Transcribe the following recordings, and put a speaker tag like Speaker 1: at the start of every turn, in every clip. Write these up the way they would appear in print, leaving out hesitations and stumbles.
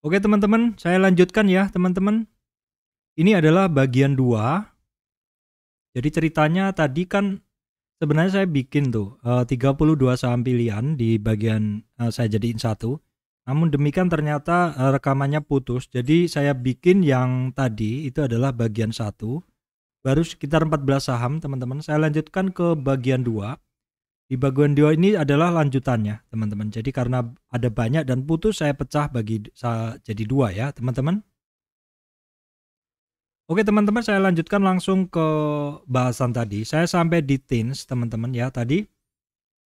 Speaker 1: Oke teman-teman, saya lanjutkan ya teman-teman. Ini adalah bagian 2. Jadi ceritanya tadi kan sebenarnya saya bikin tuh 32 saham pilihan di bagian saya jadiin satu. Namun demikian ternyata rekamannya putus. Jadi saya bikin yang tadi itu adalah bagian 1. Baru sekitar 14 saham teman-teman. Saya lanjutkan ke bagian 2. Di bagian 2 ini adalah lanjutannya teman-teman. Jadi karena ada banyak dan putus, saya pecah jadi 2 ya teman-teman. Oke teman-teman, saya lanjutkan langsung ke bahasan tadi. Saya sampai di teens teman-teman ya tadi.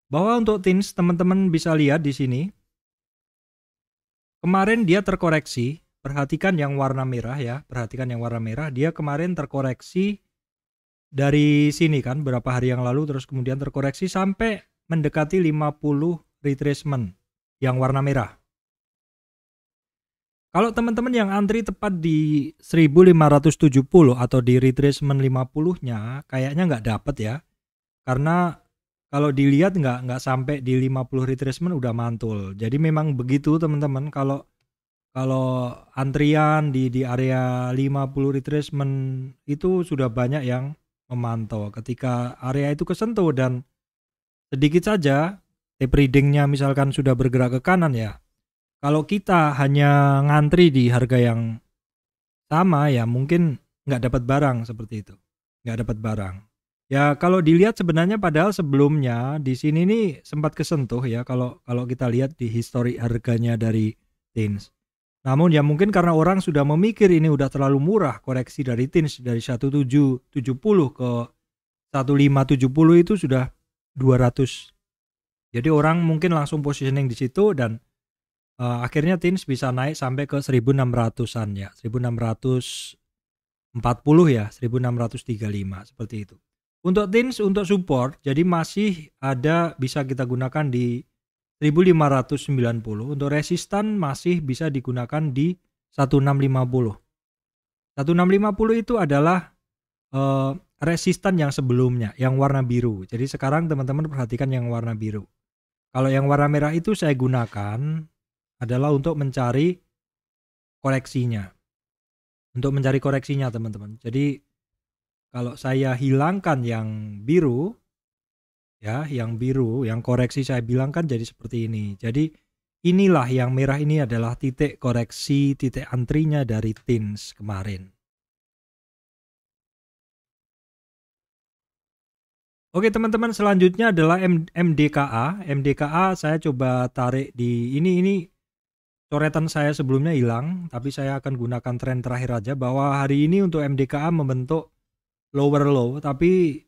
Speaker 1: Bahwa untuk teens teman-teman bisa lihat di sini. Kemarin dia terkoreksi. Perhatikan yang warna merah ya. Perhatikan yang warna merah. Dia kemarin terkoreksi dari sini kan berapa hari yang lalu, terus kemudian terkoreksi sampai mendekati 50 retracement yang warna merah. Kalau teman-teman yang antri tepat di 1570 atau di retracement 50-nya kayaknya nggak dapat ya. Karena kalau dilihat nggak sampai di 50 retracement udah mantul. Jadi memang begitu teman-teman, kalau antrian di area 50 retracement itu sudah banyak yang memantau. Ketika area itu kesentuh dan sedikit saja tape readingnya misalkan sudah bergerak ke kanan ya, kalau kita hanya ngantri di harga yang sama ya mungkin nggak dapat barang seperti itu, nggak dapat barang. Ya kalau dilihat sebenarnya padahal sebelumnya di sini nih sempat kesentuh ya kalau kita lihat di histori harganya dari teens. Namun ya mungkin karena orang sudah memikir ini udah terlalu murah, koreksi dari teens dari 1770 ke 1570 itu sudah 200. Jadi orang mungkin langsung positioning di situ dan akhirnya teens bisa naik sampai ke 1600-an ya, 1640 ya, 1635 seperti itu. Untuk teens untuk support jadi masih ada bisa kita gunakan di 1590. Untuk resistan masih bisa digunakan di 1650. 1650 itu adalah resistan yang sebelumnya, yang warna biru. Jadi sekarang teman-teman perhatikan yang warna biru. Kalau yang warna merah itu saya gunakan adalah untuk mencari koreksinya. Untuk mencari koreksinya teman-teman. Jadi kalau saya hilangkan yang biru, ya, yang biru, yang koreksi saya bilang kan jadi seperti ini. Jadi inilah yang merah ini adalah titik koreksi, titik antrinya dari teens kemarin. Oke teman-teman, selanjutnya adalah MDKA. MDKA saya coba tarik di ini coretan saya sebelumnya hilang, tapi saya akan gunakan tren terakhir aja bahwa hari ini untuk MDKA membentuk lower low, tapi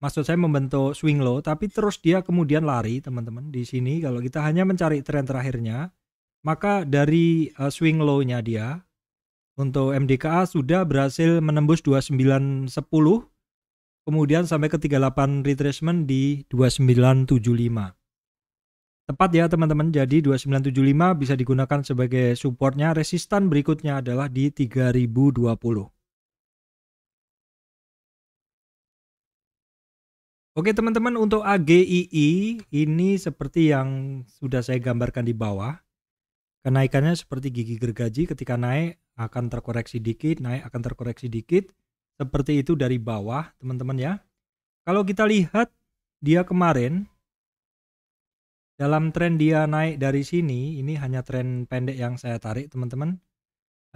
Speaker 1: maksud saya membentuk swing low, tapi terus dia kemudian lari teman-teman. Di sini kalau kita hanya mencari tren terakhirnya, maka dari swing low-nya dia untuk MDKA sudah berhasil menembus 2910, kemudian sampai ke 38 retracement di 2975. Tepat ya teman-teman, jadi 2975 bisa digunakan sebagai supportnya. Resistan berikutnya adalah di 3020. Oke teman-teman, untuk AGII ini seperti yang sudah saya gambarkan di bawah. Kenaikannya seperti gigi gergaji, ketika naik akan terkoreksi dikit, naik akan terkoreksi dikit. Seperti itu dari bawah teman-teman ya. Kalau kita lihat dia kemarin dalam tren dia naik dari sini, ini hanya tren pendek yang saya tarik teman-teman.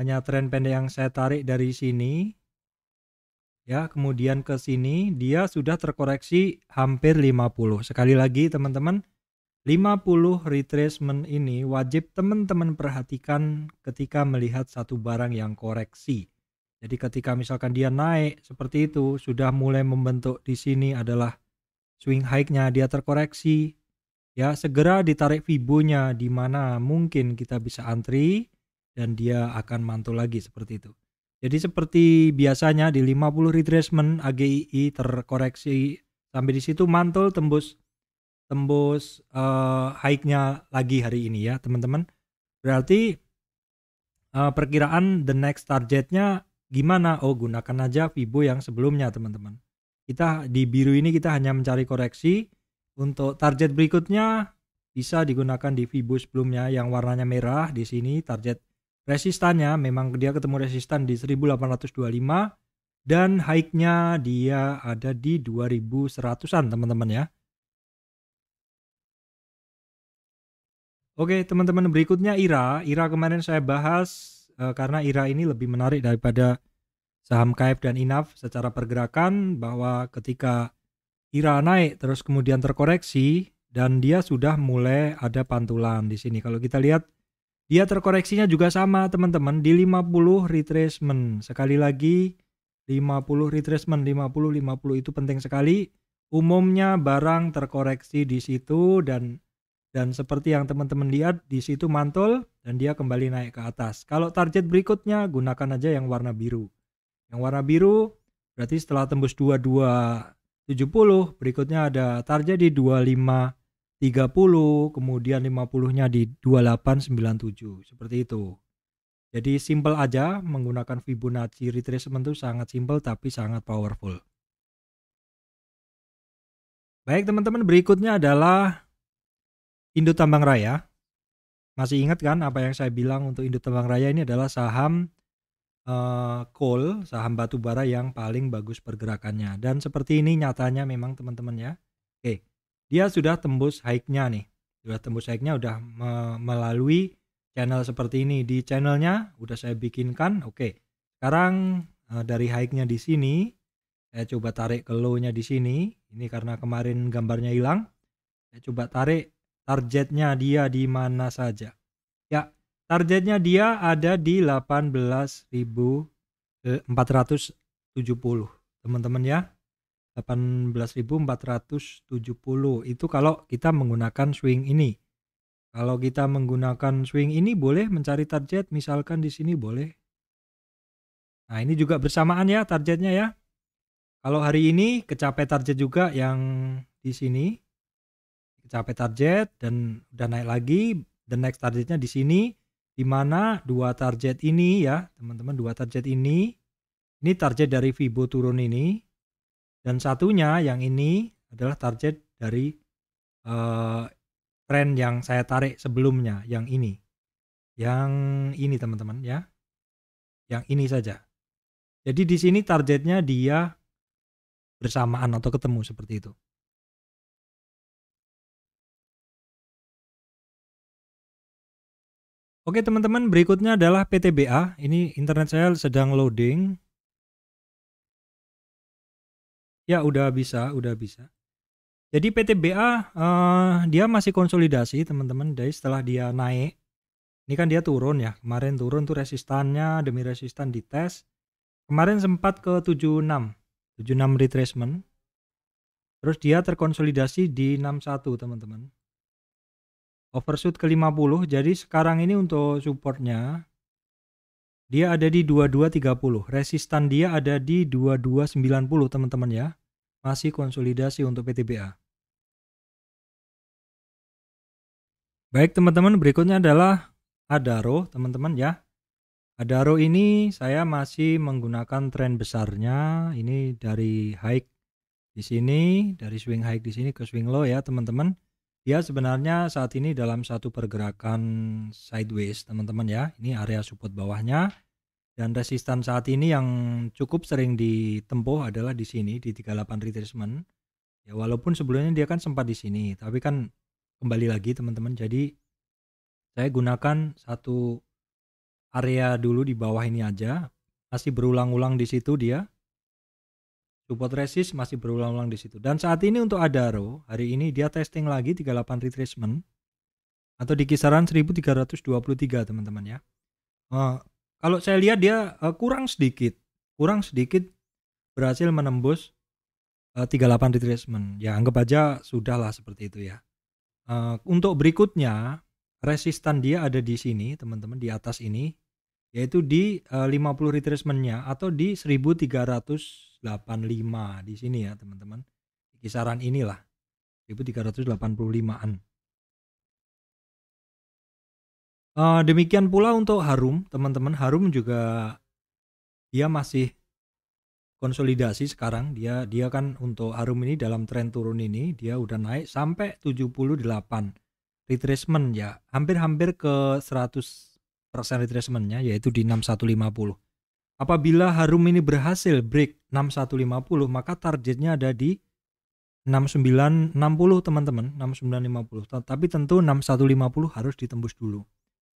Speaker 1: Hanya tren pendek yang saya tarik dari sini. Ya, kemudian ke sini dia sudah terkoreksi hampir 50. Sekali lagi teman-teman, 50 retracement ini wajib teman-teman perhatikan ketika melihat satu barang yang koreksi. Jadi ketika misalkan dia naik seperti itu, sudah mulai membentuk di sini adalah swing high-nya, dia terkoreksi, ya segera ditarik Fibo-nya di mana mungkin kita bisa antri dan dia akan mantul lagi seperti itu. Jadi seperti biasanya di 50 retracement AGII terkoreksi sampai di situ mantul tembus high-nya lagi hari ini ya teman-teman. Berarti perkiraan the next targetnya gimana? Oh, gunakan aja Fibo yang sebelumnya teman-teman. Kita di biru ini kita hanya mencari koreksi. Untuk target berikutnya bisa digunakan di Fibo sebelumnya yang warnanya merah di sini, target resistannya memang dia ketemu resistan di 1825 dan high-nya dia ada di 2100-an teman-teman ya. Oke, teman-teman, berikutnya IRA. IRA kemarin saya bahas karena IRA ini lebih menarik daripada saham KF dan INAF secara pergerakan, bahwa ketika IRA naik terus kemudian terkoreksi dan dia sudah mulai ada pantulan di sini. Kalau kita lihat dia terkoreksinya juga sama teman-teman di 50 retracement. Sekali lagi 50 retracement, 50 itu penting sekali. Umumnya barang terkoreksi di situ dan seperti yang teman-teman lihat di situ mantul dan dia kembali naik ke atas. Kalau target berikutnya gunakan aja yang warna biru. Yang warna biru berarti setelah tembus 2270 berikutnya ada target di 2530, kemudian 50-nya di 2897 seperti itu. Jadi simple aja, menggunakan Fibonacci retracement itu sangat simple tapi sangat powerful. Baik teman-teman, berikutnya adalah Indo Tambang Raya. Masih ingat kan apa yang saya bilang untuk Indo Tambang Raya ini adalah saham coal, saham batu bara yang paling bagus pergerakannya. Dan seperti ini nyatanya memang teman-teman ya. Oke, dia sudah tembus high-nya nih. Sudah tembus high-nya, udah melalui channel seperti ini. Di channelnya udah saya bikinkan. Oke, sekarang dari high-nya di sini, saya coba tarik ke low-nya di sini. Ini karena kemarin gambarnya hilang. Saya coba tarik targetnya dia di mana saja. Ya, targetnya dia ada di 18.470 teman-teman ya. 18.470 itu kalau kita menggunakan swing ini. Kalau kita menggunakan swing ini boleh mencari target misalkan di sini boleh. Nah, ini juga bersamaan ya targetnya ya. Kalau hari ini kecapai target juga yang di sini. Kecapai target dan udah naik lagi, the next targetnya di sini, di mana dua target ini ya teman-teman, dua target ini target dari Fibo turun ini, dan satunya yang ini adalah target dari tren yang saya tarik sebelumnya, yang ini teman-teman ya, yang ini saja. Jadi di sini targetnya dia bersamaan atau ketemu seperti itu. Oke teman-teman, berikutnya adalah PTBA. Ini internet saya sedang loading. Ya udah bisa. Jadi PTBA dia masih konsolidasi teman-teman. Dari setelah dia naik, ini kan dia turun ya. Kemarin turun tuh resistannya demi resistan dites. Kemarin sempat ke 76 retracement. Terus dia terkonsolidasi di 61 teman-teman. Overshoot ke 50, jadi sekarang ini untuk supportnya dia ada di 2230, resistan dia ada di 2290 teman-teman ya. Masih konsolidasi untuk PTBA. Baik teman-teman, berikutnya adalah Adaro teman-teman ya. Adaro ini saya masih menggunakan tren besarnya, ini dari high di sini, dari swing high di sini ke swing low ya teman-teman. Dia sebenarnya saat ini dalam satu pergerakan sideways teman-teman ya. Ini area support bawahnya dan resistan saat ini yang cukup sering ditempuh adalah di sini di 38 retracement. Ya walaupun sebelumnya dia kan sempat di sini, tapi kan kembali lagi teman-teman. Jadi saya gunakan satu area dulu di bawah ini aja. Masih berulang-ulang di situ dia. Support resist masih berulang-ulang di situ. Dan saat ini untuk Adaro, hari ini dia testing lagi 38 retracement atau di kisaran 1323 teman-teman ya. Kalau saya lihat dia kurang sedikit berhasil menembus 38 retracement. Ya anggap aja sudahlah seperti itu ya. Untuk berikutnya resistan dia ada di sini teman-teman, di atas ini, yaitu di 50 retracement-nya atau di 1385 di sini ya teman-teman. Di kisaran inilah 1385-an. Demikian pula untuk Harum teman-teman. Harum juga dia masih konsolidasi sekarang. Dia kan untuk Harum ini dalam tren turun ini dia udah naik sampai 78 retracement ya. Hampir ke 100% retracement-nya, yaitu di 6150. Apabila Harum ini berhasil break 6150, maka targetnya ada di 6960 teman-teman, 6950. Tapi tentu 6150 harus ditembus dulu.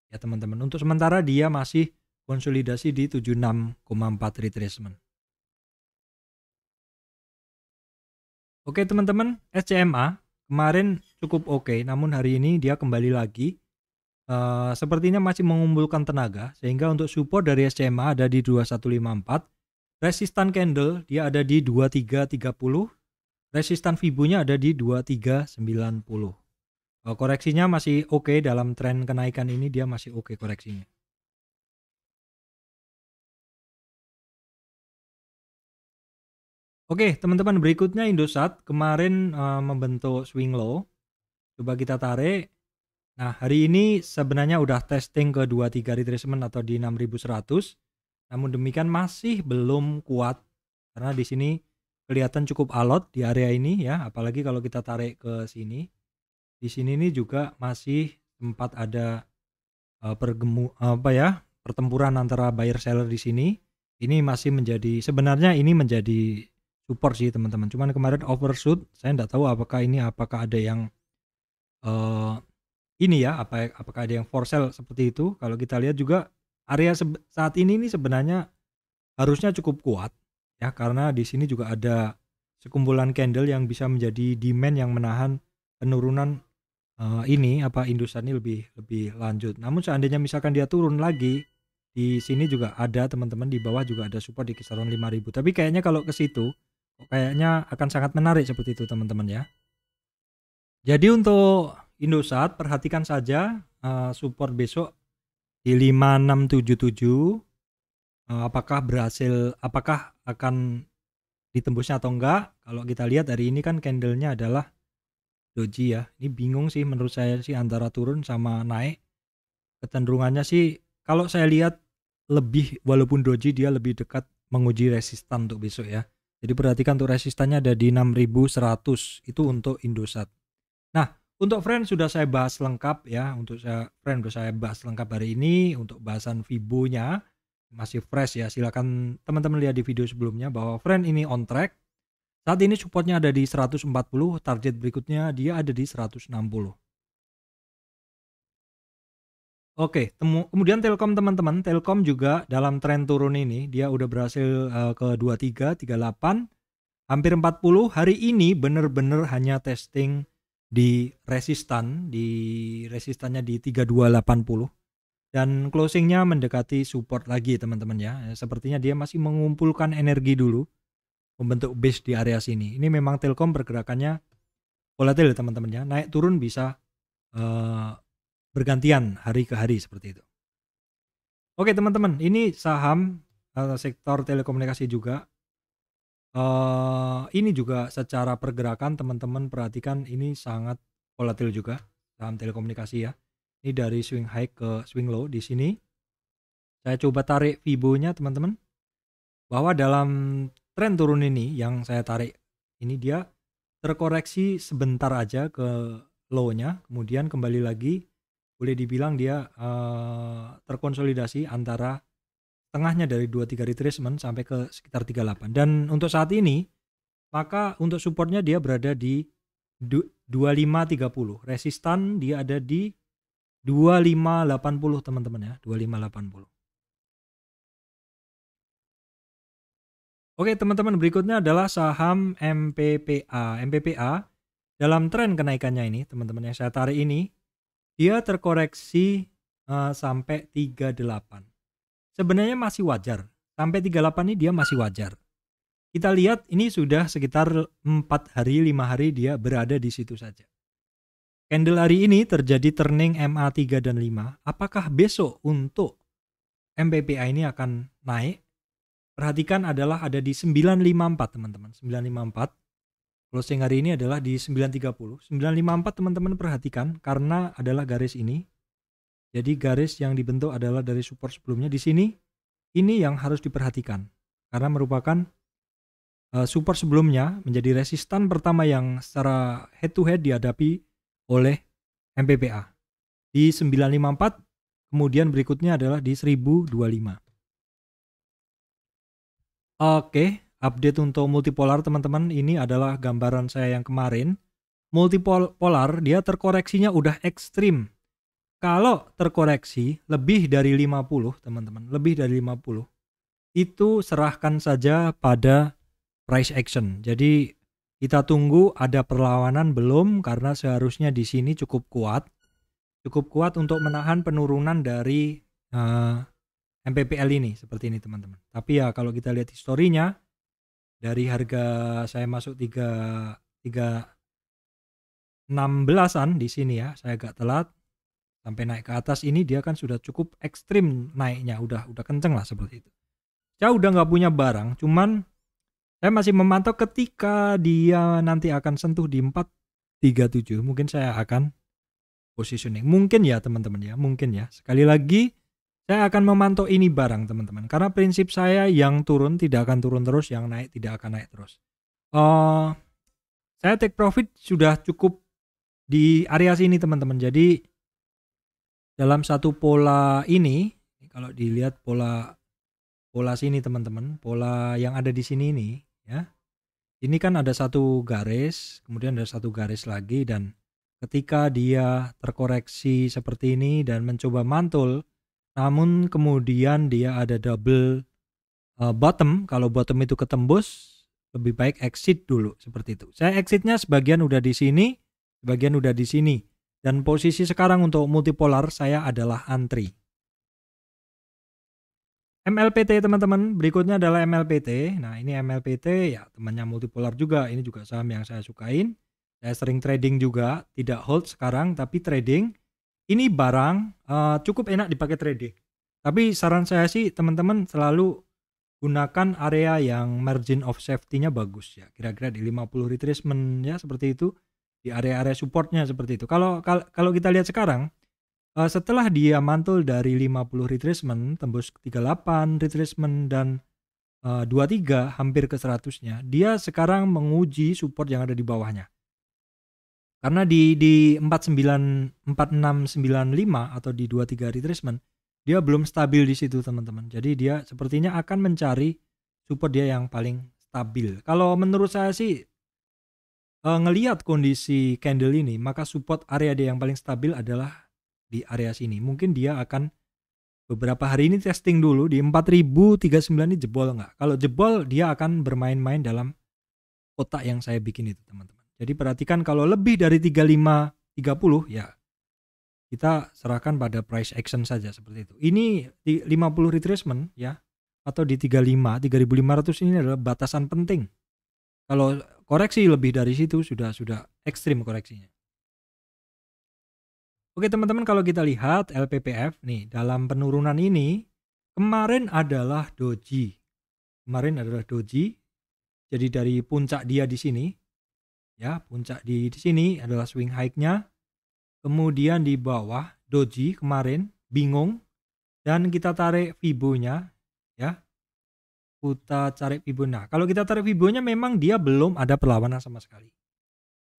Speaker 1: Ya teman-teman, untuk sementara dia masih konsolidasi di 76,4 retracement. Oke teman-teman, SCMA kemarin cukup oke, namun hari ini dia kembali lagi. Sepertinya masih mengumpulkan tenaga, sehingga untuk support dari SCMA ada di 2154, resistan candle dia ada di 2330, resistan Fibo-nya ada di 2390. Koreksinya masih oke, dalam tren kenaikan ini dia masih oke koreksinya. Oke teman-teman, berikutnya Indosat kemarin membentuk swing low. Coba kita tarik. Nah, hari ini sebenarnya udah testing ke 23 retracement atau di 6100. Namun demikian masih belum kuat karena di sini kelihatan cukup alot di area ini ya, apalagi kalau kita tarik ke sini. Di sini nih juga masih sempat ada pertempuran antara buyer seller di sini. Ini masih menjadi, sebenarnya ini menjadi support sih teman-teman. Cuman kemarin overshoot, saya enggak tahu apakah ada yang ini ya, apakah ada yang for sale seperti itu. Kalau kita lihat juga area saat ini sebenarnya harusnya cukup kuat ya, karena di sini juga ada sekumpulan candle yang bisa menjadi demand yang menahan penurunan Indosat ini lebih lanjut. Namun seandainya misalkan dia turun lagi, di sini juga ada teman-teman, di bawah juga ada support di kisaran 5000. Tapi kayaknya kalau ke situ kayaknya akan sangat menarik seperti itu teman-teman ya. Jadi untuk Indosat perhatikan saja support besok di 5677, apakah akan ditembusnya atau enggak. Kalau kita lihat hari ini kan candlenya adalah doji ya. Ini bingung sih menurut saya sih antara turun sama naik. Kecenderungannya sih kalau saya lihat walaupun doji dia lebih dekat menguji resistan untuk besok ya. Jadi perhatikan untuk resistannya ada di 6100, itu untuk Indosat. Nah, untuk friend sudah saya bahas lengkap ya, sudah saya bahas lengkap hari ini. Untuk bahasan Fibo-nya masih fresh ya, silakan teman-teman lihat di video sebelumnya bahwa friend ini on track. Saat ini supportnya ada di 140, target berikutnya dia ada di 160. Oke, kemudian Telkom teman-teman, Telkom juga dalam tren turun ini dia udah berhasil ke 23, 38, hampir 40. Hari ini benar-benar hanya testing di resistannya di 3280 dan closingnya mendekati support lagi teman-teman ya. Sepertinya dia masih mengumpulkan energi dulu membentuk base di area sini. Ini memang Telkom pergerakannya volatil teman-teman ya, naik turun bisa bergantian hari ke hari seperti itu. Oke teman-teman, ini saham sektor telekomunikasi juga. Ini juga secara pergerakan teman-teman perhatikan ini sangat volatil juga saham telekomunikasi ya. Ini dari swing high ke swing low di sini. Saya coba tarik Fibo-nya teman-teman. Bahwa dalam tren turun ini yang saya tarik ini dia terkoreksi sebentar aja ke low-nya, kemudian kembali lagi, boleh dibilang dia terkonsolidasi antara tengahnya dari 23 retracement sampai ke sekitar 38. Dan untuk saat ini maka untuk supportnya dia berada di 2530, resistan dia ada di 2580 teman-teman ya, 2580. Oke teman-teman, berikutnya adalah saham MPPA. MPPA dalam tren kenaikannya ini teman-teman yang saya tarik ini, dia terkoreksi sampai 38. Sebenarnya masih wajar, sampai 38 ini dia masih wajar. Kita lihat ini sudah sekitar 4 hari, 5 hari dia berada di situ saja. Candle hari ini terjadi turning MA3 dan 5. Apakah besok untuk MPPA ini akan naik? Perhatikan adalah ada di 954 teman-teman, 954. Closing hari ini adalah di 930. 954 teman-teman perhatikan karena adalah garis ini. Jadi garis yang dibentuk adalah dari support sebelumnya di sini. Ini yang harus diperhatikan karena merupakan support sebelumnya menjadi resistan pertama yang secara head to head dihadapi oleh MPPA. Di 954 Kemudian berikutnya adalah di 1025. Oke, update untuk multipolar teman-teman. Ini adalah gambaran saya yang kemarin. Multipolar dia terkoreksinya udah ekstrim. Kalau terkoreksi lebih dari 50 teman-teman, lebih dari 50, itu serahkan saja pada price action. Jadi kita tunggu ada perlawanan belum, karena seharusnya di sini cukup kuat untuk menahan penurunan dari MPPL ini, seperti ini teman-teman. Tapi ya kalau kita lihat historinya, dari harga saya masuk 316-an di sini ya, saya agak telat sampai naik ke atas ini, dia kan sudah cukup ekstrim naiknya, udah kenceng lah seperti itu. Saya udah nggak punya barang, cuman saya masih memantau ketika dia nanti akan sentuh di 437, mungkin saya akan positioning. Mungkin ya teman-teman ya, mungkin ya. Sekali lagi saya akan memantau ini barang teman-teman, karena prinsip saya yang turun tidak akan turun terus, yang naik tidak akan naik terus. Saya take profit sudah cukup di area sini teman-teman. Jadi dalam satu pola ini, kalau dilihat pola sini teman-teman, pola yang ada di sini ini ya. Ini kan ada satu garis, kemudian ada satu garis lagi, dan ketika dia terkoreksi seperti ini dan mencoba mantul, namun kemudian dia ada double bottom, kalau bottom itu ketembus, lebih baik exit dulu seperti itu. Saya exitnya sebagian udah di sini, sebagian udah di sini, dan posisi sekarang untuk multipolar saya adalah antri. MLPT teman-teman, berikutnya adalah MLPT. Nah ini MLPT ya temannya multipolar juga, ini juga saham yang saya sukain. Saya sering trading juga, tidak hold sekarang tapi trading. Ini barang cukup enak dipakai trading. Tapi saran saya sih teman-teman selalu gunakan area yang margin of safety-nya bagus ya. Kira-kira di 50 retracement ya, seperti itu. Di area-area supportnya seperti itu. Kalau kita lihat sekarang, setelah dia mantul dari 50 retracement, tembus 38 retracement dan 23 hampir ke 100-nya, dia sekarang menguji support yang ada di bawahnya. Karena di 4695 atau di 23 retracement, dia belum stabil di situ teman-teman. Jadi dia sepertinya akan mencari support dia yang paling stabil. Kalau menurut saya sih ngelihat kondisi candle ini, maka support area dia yang paling stabil adalah di area sini. Mungkin dia akan beberapa hari ini testing dulu di 4039 ini jebol nggak. Kalau jebol dia akan bermain-main dalam kotak yang saya bikin itu teman-teman. Jadi perhatikan kalau lebih dari 3530 ya kita serahkan pada price action saja seperti itu. Ini di 50 retracement ya, atau di 35 3500 ini adalah batasan penting. Kalau koreksi lebih dari situ sudah ekstrim koreksinya. Oke teman-teman, kalau kita lihat LPPF nih dalam penurunan ini kemarin adalah doji. Jadi dari puncak dia di sini ya, puncak di sini adalah swing high-nya. Kemudian di bawah doji kemarin bingung dan kita tarik Fibo-nya ya. Kita cari Fibo-nya. Kalau kita tarik Fibo-nya memang dia belum ada perlawanan sama sekali.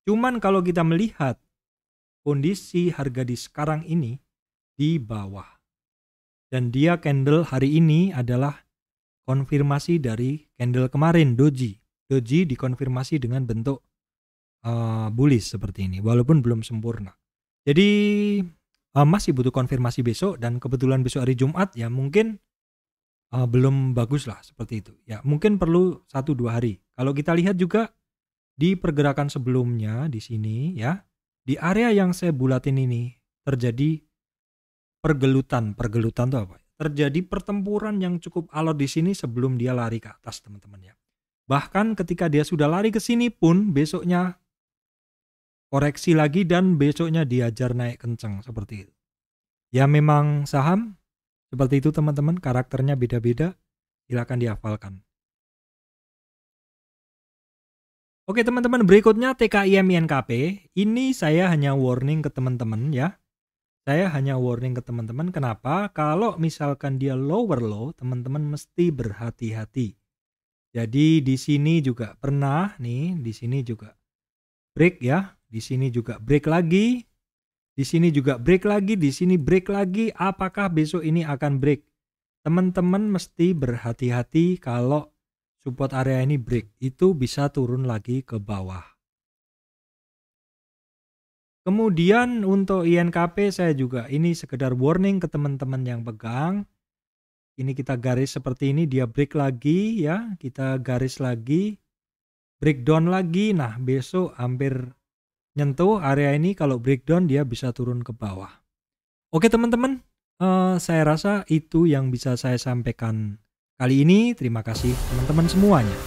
Speaker 1: Cuman kalau kita melihat kondisi harga di sekarang ini di bawah, dan dia candle hari ini adalah konfirmasi dari candle kemarin doji dikonfirmasi dengan bentuk bullish seperti ini walaupun belum sempurna. Jadi masih butuh konfirmasi besok, dan kebetulan besok hari Jumat ya mungkin belum bagus lah seperti itu ya, mungkin perlu 1-2 hari. Kalau kita lihat juga di pergerakan sebelumnya di sini ya, di area yang saya bulatin ini terjadi pergelutan itu apa? Terjadi pertempuran yang cukup alot di sini sebelum dia lari ke atas teman-teman ya. Bahkan ketika dia sudah lari ke sini pun besoknya koreksi lagi dan besoknya diajar naik kencang seperti itu. Ya memang saham seperti itu teman-teman, karakternya beda-beda, silakan dihafalkan. Oke teman-teman, berikutnya TKIM INKP. Ini saya hanya warning ke teman-teman ya. Saya hanya warning ke teman-teman, kenapa? Kalau misalkan dia lower low, teman-teman mesti berhati-hati. Jadi di sini juga pernah nih, di sini juga break ya. Di sini juga break lagi. Di sini juga break lagi, di sini break lagi. Apakah besok ini akan break? Teman-teman mesti berhati-hati kalau support area ini break. Itu bisa turun lagi ke bawah. Kemudian untuk INKP saya juga ini sekedar warning ke teman-teman yang pegang. Ini kita garis seperti ini, dia break lagi ya. Kita garis lagi, breakdown lagi. Nah besok hampir nyentuh area ini, kalau breakdown dia bisa turun ke bawah. Oke teman-teman, saya rasa itu yang bisa saya sampaikan kali ini. Terima kasih teman-teman semuanya.